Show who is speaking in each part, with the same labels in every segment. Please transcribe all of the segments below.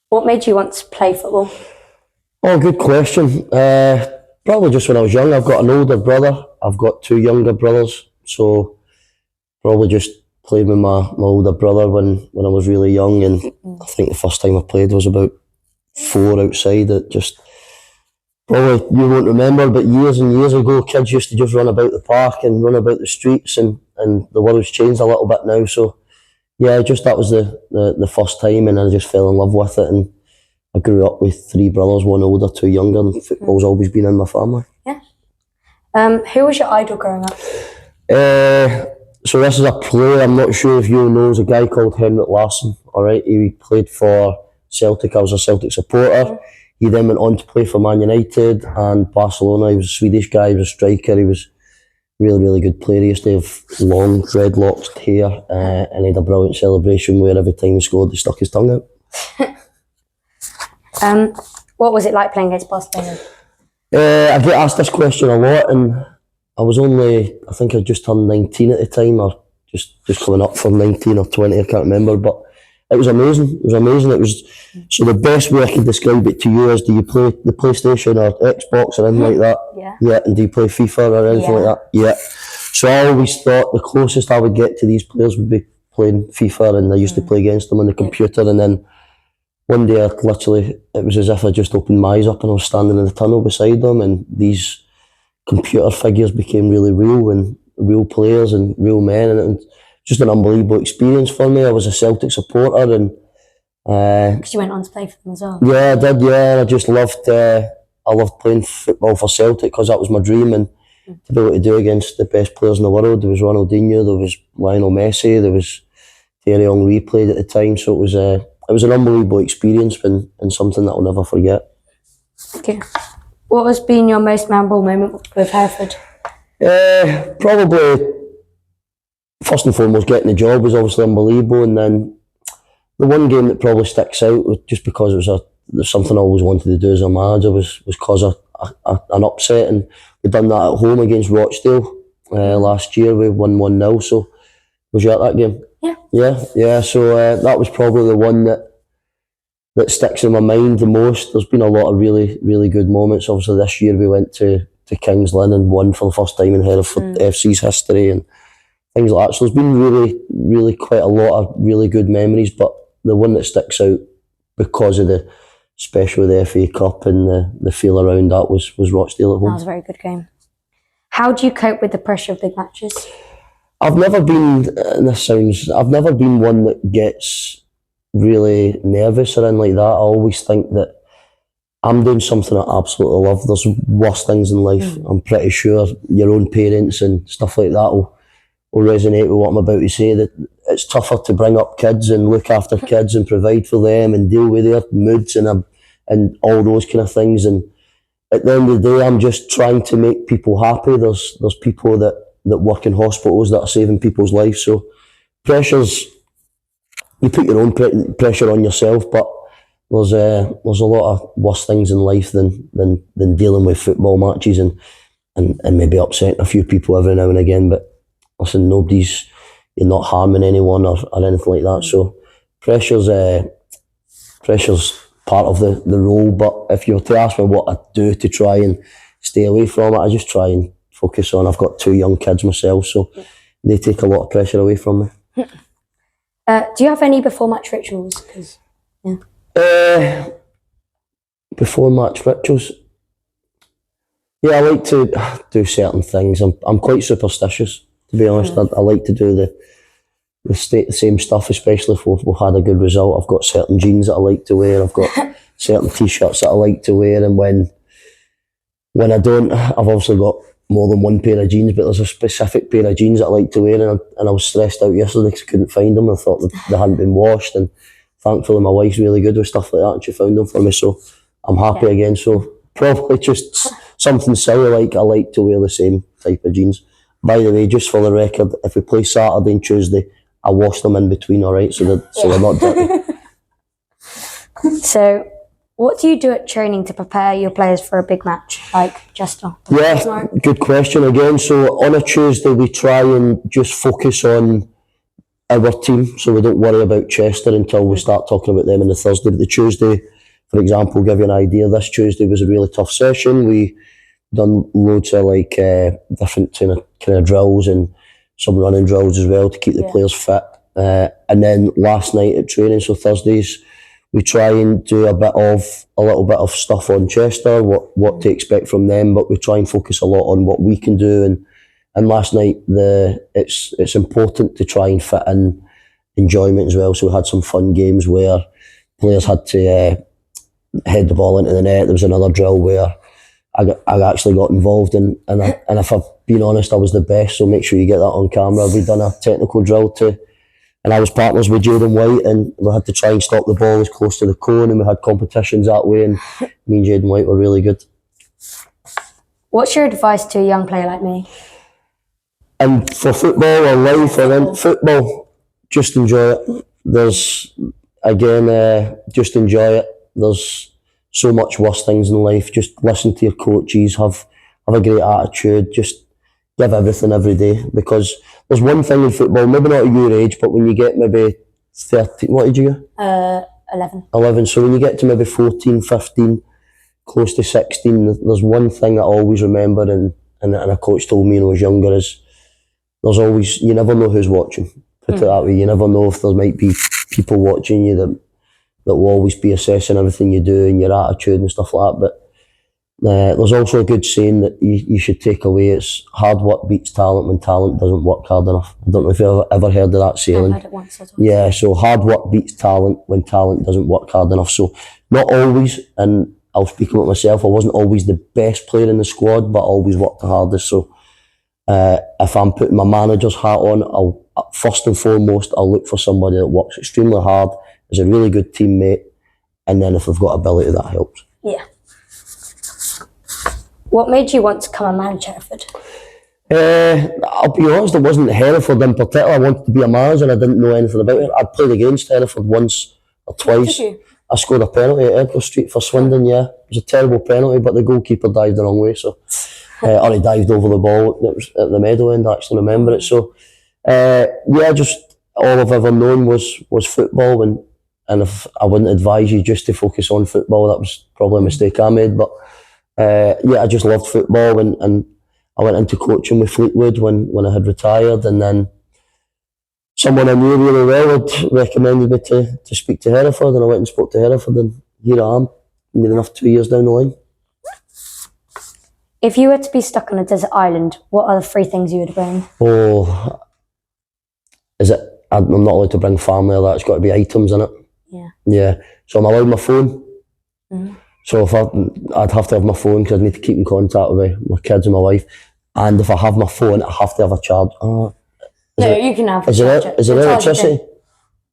Speaker 1: What made you want to play football?
Speaker 2: Oh, good question. Probably just when I was young. I've got an older brother. I've got two younger brothers. So probably just played with my older brother when I was really young. And I think the first time I played was about 4 outside. It just, probably you won't remember, but years and years ago, kids used to just run about the park and run about the streets, and the world's changed a little bit now. So yeah, just that was the first time, and I just fell in love with it. And I grew up with 3 brothers, 1 older, 2 younger, and football's always been in my family.
Speaker 1: Yeah. Who was your idol growing up?
Speaker 2: So this is a player, I'm not sure if you know, a guy called Hereford. Alright, he played for Celtic. I was a Celtic supporter. He then went on to play for Man United and Barcelona. He was a Swedish guy, he was a striker, he was really, really good player. He used to have long dreadlocks hair, and he had a brilliant celebration where every time he scored, he stuck his tongue out.
Speaker 1: What was it like playing against Barcelona?
Speaker 2: I get asked this question a lot, and I was only, I think I just turned 19 at the time, or just coming up for 19 or 20, I can't remember, but it was amazing. It was amazing. It was, so the best way I can describe it to you is, do you play the PlayStation or Xbox or anything like that?
Speaker 1: Yeah.
Speaker 2: Yeah, and do you play FIFA or anything like that? Yeah. So I always thought the closest I would get to these players would be playing FIFA, and I used to play against them on the computer, and then one day it was as if I just opened my eyes up and I was standing in the tunnel beside them, and these computer figures became really real, and real players and real men, and it was just an unbelievable experience for me. I was a Celtic supporter, and
Speaker 1: because you went on to play for them as well.
Speaker 2: Yeah, I did. Yeah, I just loved. I loved playing football for Celtic because that was my dream, and to be able to do against the best players in the world. There was Ronaldinho, there was Lionel Messi, there was Thierry Henry played at the time, so it was an unbelievable experience, and something that I'll never forget.
Speaker 1: Okay. What has been your most memorable moment with Hereford?
Speaker 2: Probably, first and foremost, getting the job was obviously unbelievable, and then the one game that probably sticks out, just because it was something I always wanted to do as a manager, was cause an upset, and we done that at home against Rochdale last year. We won 1-0, so was you at that game? Yeah. So that was probably the one that sticks in my mind the most. There's been a lot of really, really good moments. Obviously this year we went to King's Lynn and won for the first time in Hereford FC's history and things like that. So there's been really, really quite a lot of really good memories, but the one that sticks out because of especially the FA Cup and the feel around that was Rochdale at home.
Speaker 1: That was a very good game. How do you cope with the pressure of big matches?
Speaker 2: I've never been one that gets really nervous or anything like that. I always think that I'm doing something I absolutely love. There's worse things in life. I'm pretty sure your own parents and stuff like that will resonate with what I'm about to say, that it's tougher to bring up kids and look after kids and provide for them and deal with their moods and all those kind of things. And at the end of the day, I'm just trying to make people happy. There's people that work in hospitals that are saving people's lives. So you put your own pressure on yourself, but there's a lot of worse things in life than dealing with football matches and maybe upsetting a few people every now and again. But listen, you're not harming anyone or anything like that. So pressure's part of the role. But if you were to ask me what I do to try and stay away from it, I just try and focus on. I've got 2 young kids myself, so they take a lot of pressure away from me.
Speaker 1: Do you have any before match rituals?
Speaker 2: Before match rituals? Yeah, I like to do certain things. I'm quite superstitious, to be honest. I like to do the same stuff, especially if we've had a good result. I've got certain jeans that I like to wear. I've got certain t-shirts that I like to wear, and when I don't, I've obviously got more than one pair of jeans, but there's a specific pair of jeans that I like to wear, and I was stressed out yesterday because I couldn't find them. I thought that they hadn't been washed, and thankfully my wife's really good with stuff like that, and she found them for me, so I'm happy again. So probably just something silly, like I like to wear the same type of jeans. By the way, just for the record, if we play Saturday and Tuesday, I wash them in between, alright, so they're not dirty.
Speaker 1: So what do you do at training to prepare your players for a big match, like Jester?
Speaker 2: Yeah, good question again. So on a Tuesday, we try and just focus on our team, so we don't worry about Chester until we start talking about them on the Thursday. But the Tuesday, for example, give you an idea, this Tuesday was a really tough session. We done loads of different kind of drills and some running drills as well to keep the players fit. And then last night at training, so Thursdays, we try and do a little bit of stuff on Chester, what to expect from them, but we try and focus a lot on what we can do. And last night, it's important to try and fit in enjoyment as well. So we had some fun games where players had to head the ball into the net. There was another drill where I actually got involved and if I've been honest, I was the best. So make sure you get that on camera. We done a technical drill and I was partners with Jaden White, and we had to try and stop the ball as close to the cone, and we had competitions that way, and me and Jaden White were really good.
Speaker 1: What's your advice to a young player like me?
Speaker 2: And for football or life or in football, just enjoy it. Just enjoy it. There's so much worse things in life. Just listen to your coaches, have a great attitude, just give everything every day, because there's one thing in football, maybe not at your age, but when you get maybe 13, what age are you?
Speaker 1: 11.
Speaker 2: 11, so when you get to maybe 14, 15, close to 16, there's one thing I always remember, and a coach told me when I was younger, is there's always, you never know who's watching, put it that way. You never know if there might be people watching you that will always be assessing everything you do and your attitude and stuff like that. But there's also a good saying that you should take away. It's hard work beats talent when talent doesn't work hard enough. I don't know if you've ever heard of that saying.
Speaker 1: I've heard it once.
Speaker 2: Yeah, so hard work beats talent when talent doesn't work hard enough. So not always, and I'll speak about myself, I wasn't always the best player in the squad, but I always worked the hardest. So if I'm putting my manager's hat on, first and foremost, I'll look for somebody that works extremely hard, is a really good teammate, and then if they've got ability, that helps.
Speaker 1: Yeah. What made you want to come and manage Hereford?
Speaker 2: I'll be honest, it wasn't Hereford in particular. I wanted to be a manager. I didn't know anything about it. I'd played against Hereford once or twice.
Speaker 1: Did you?
Speaker 2: I scored a penalty at Edgar Street for Swindon, yeah. It was a terrible penalty, but the goalkeeper dived the wrong way, so or he dived over the ball. It was at the meadow end, I actually remember it. So just all I've ever known was football, and if I wouldn't advise you just to focus on football, that was probably a mistake I made, but I just loved football, and I went into coaching with Fleetwood when I had retired, and then someone I knew really well had recommended me to speak to Hereford, and I went and spoke to Hereford, and here I am, near enough 2 years down the line.
Speaker 1: If you were to be stuck on a desert island, what are the 3 things you would bring?
Speaker 2: Oh, I'm not allowed to bring family or that, it's got to be items in it.
Speaker 1: Yeah.
Speaker 2: Yeah, so I'm allowed my phone.
Speaker 1: Mm-hmm.
Speaker 2: So I'd have to have my phone because I need to keep in contact with my kids and my wife. And if I have my phone, I have to have a charge.
Speaker 1: You can have a
Speaker 2: charger. Is it electricity?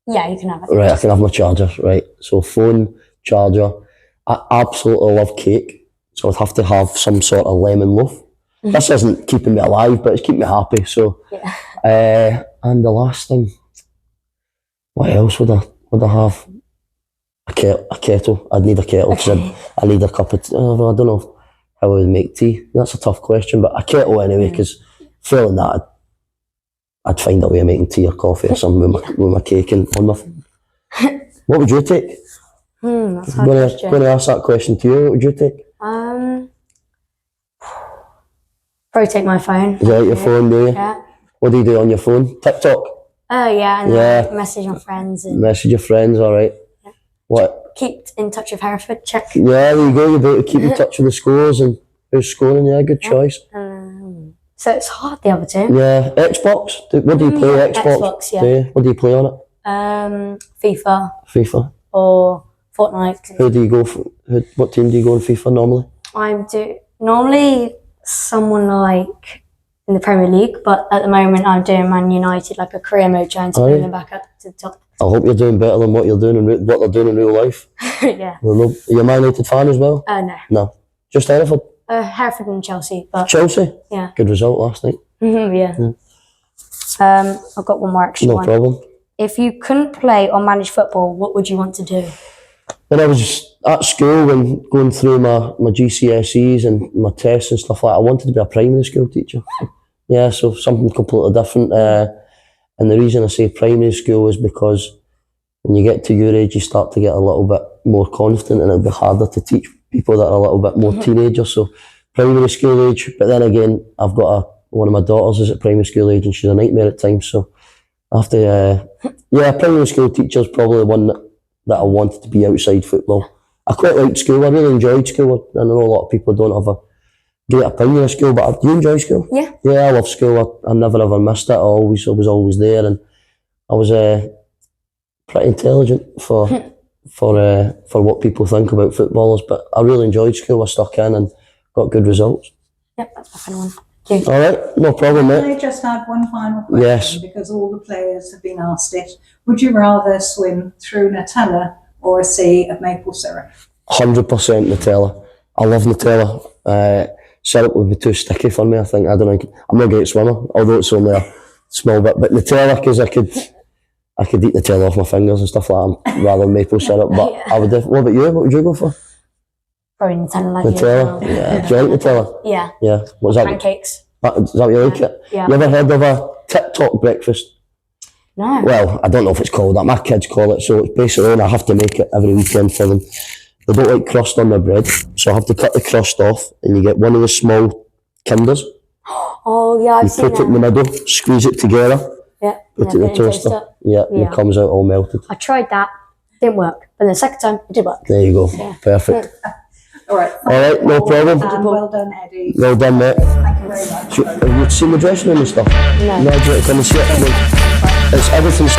Speaker 1: Yeah, you can have it.
Speaker 2: Right, I can have my charger, right. So phone, charger. I absolutely love cake. So I'd have to have some sort of lemon loaf. Mm-hmm. This isn't keeping me alive, but it's keeping me happy. So, and the last thing, what else would I have? A kettle. I'd need a kettle because I need a cup of tea. I don't know how I would make tea. That's a tough question, but a kettle anyway, because failing that, I'd find a way of making tea or coffee or something with my cake and on my phone. What would you take?
Speaker 1: That's a hard question.
Speaker 2: I'm going to ask that question to you. What would you take?
Speaker 1: Probably take my phone.
Speaker 2: Is that your phone, do you?
Speaker 1: Yeah.
Speaker 2: What do you do on your phone? TikTok?
Speaker 1: Oh, yeah, and then message my friends.
Speaker 2: Message your friends, all right. Yeah. What?
Speaker 1: Keep in touch with Hereford, check.
Speaker 2: Yeah, there you go. You're able to keep in touch with the scores and who's scoring. Yeah, good choice.
Speaker 1: So it's hard, the other two.
Speaker 2: Yeah, Xbox. What do you play?
Speaker 1: Xbox, yeah.
Speaker 2: What do you play on it?
Speaker 1: FIFA. Or Fortnite.
Speaker 2: Who do you go for? What team do you go in FIFA normally?
Speaker 1: Normally someone like in the Premier League, but at the moment I'm doing Man United, like a career mode, trying to bring them back up to the top.
Speaker 2: I hope you're doing better than what you're doing what they're doing in real life.
Speaker 1: Yeah.
Speaker 2: Are you a Man United fan as well?
Speaker 1: No.
Speaker 2: No. Just Hereford?
Speaker 1: Hereford and Chelsea. But
Speaker 2: Chelsea?
Speaker 1: Yeah.
Speaker 2: Good result last night.
Speaker 1: Yeah. I've got one more extra one.
Speaker 2: No problem.
Speaker 1: If you couldn't play or manage football, what would you want to do?
Speaker 2: When I was at school and going through my GCSEs and my tests and stuff like that, I wanted to be a primary school teacher. Yeah, so something completely different. And the reason I say primary school is because when you get to your age, you start to get a little bit more confident, and it'll be harder to teach people that are a little bit more teenagers. So primary school age, but then again, I've got one of my daughters is at primary school age, and she's a nightmare at times. So I have to, primary school teacher's probably the one that I wanted to be outside football. I quite liked school. I really enjoyed school. I know a lot of people don't have a great opinion of school, but do you enjoy school?
Speaker 1: Yeah.
Speaker 2: Yeah, I love school. I never ever missed it. I was always there, and I was pretty intelligent for what people think about footballers. But I really enjoyed school. I stuck in and got good results.
Speaker 1: Yep, that's my final one. Thank you.
Speaker 2: All right, no problem,
Speaker 3: Can
Speaker 2: mate.
Speaker 3: I just add one final question?
Speaker 2: Yes.
Speaker 3: Because all the players have been asked it. Would you rather swim through Nutella or a sea of maple syrup?
Speaker 2: 100% Nutella. I love Nutella. Syrup would be too sticky for me, I think. I don't think I'm not a great swimmer, although it's only a small bit. But Nutella, because I could eat Nutella off my fingers and stuff like that, rather than maple syrup. But I would. What about you? What would you go for?
Speaker 1: Probably Nutella like
Speaker 2: Nutella.
Speaker 1: you.
Speaker 2: Yeah. Do you like Nutella?
Speaker 1: Yeah.
Speaker 2: Yeah. What's that?
Speaker 1: Pancakes.
Speaker 2: Is that what you like it?
Speaker 1: Yeah.
Speaker 2: You ever heard of a TikTok breakfast?
Speaker 1: No.
Speaker 2: Well, I don't know if it's called that. My kids call it. So it's basically, and I have to make it every weekend for them. They don't like crust on their bread, so I have to cut the crust off, and you get one of the small Kinders.
Speaker 1: Oh yeah, I've
Speaker 2: You
Speaker 1: seen
Speaker 2: put it in the
Speaker 1: that.
Speaker 2: middle, squeeze it together,
Speaker 1: Yeah.
Speaker 2: put it in the toaster. Yeah, and
Speaker 1: Yeah.
Speaker 2: it comes out all melted.
Speaker 1: I tried that. Didn't work. But the second time, it did work.
Speaker 2: There you go.
Speaker 1: Yeah.
Speaker 2: Perfect.
Speaker 3: All right.
Speaker 2: All right, no problem.
Speaker 3: And well done, Eddie.
Speaker 2: Well done, mate.
Speaker 3: Thank you very much.
Speaker 2: Have you seen the dressing room and stuff?
Speaker 1: No.
Speaker 2: No, do you want to come and see it? It's everything's